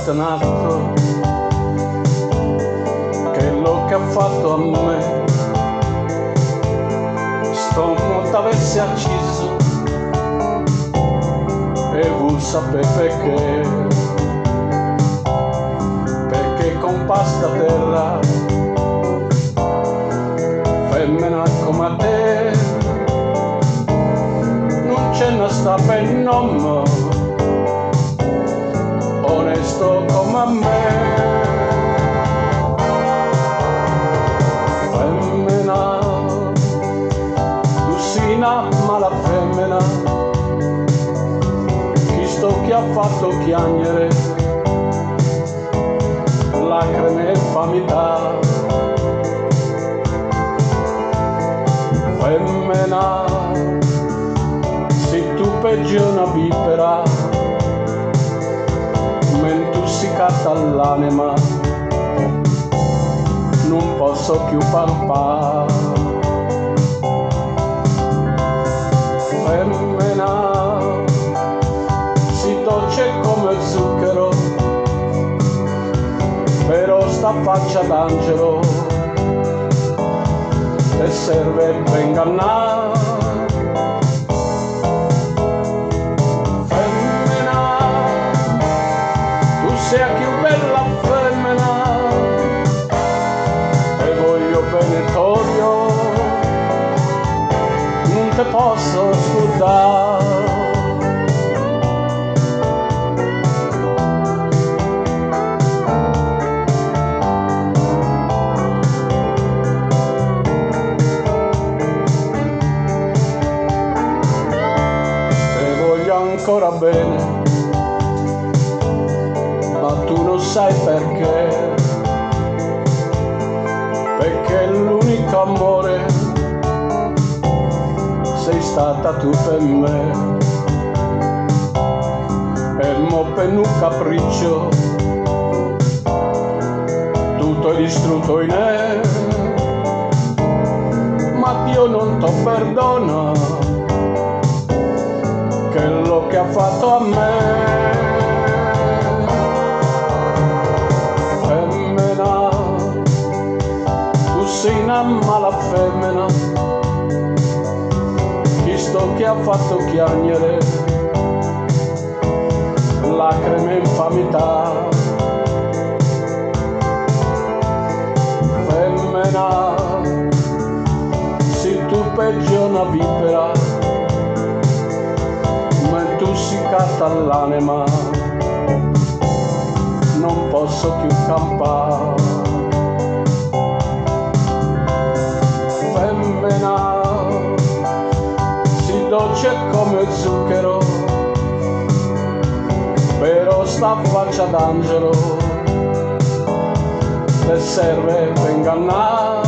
scatenato, quello che ha fatto a me. Sto molto avesse acciso e vuol sapere perché con pasta terra femmina come te non ce ne sta per nome, onesto come a me. Femmina, tu sei una mala femmina, chi sto che ha fatto piangere lacrime e famità. Femmina, se tu peggio una vipera, men tu si catta l'anima, non posso più pampare. Femmina, si dolce come zucchero, però sta faccia d'angelo e serve per ingannare. Femmina, tu sei la più bella femmina e voglio bene toglio, non te posso scordare. Ancora bene, ma tu non sai perché l'unico amore sei stata tu per me. E mo per un capriccio tutto è distrutto in me, ma Dio non ti perdona quello che ha fatto a me. Femmina, tu sei una mala femmina, chi sto che ha fatto piangere lacrime e infamità. Femmina, se tu peggio una vipera, tu si catta l'anima, non posso più campare. Femmina, si dolce come zucchero, però sta faccia d'angelo le serve per ingannare.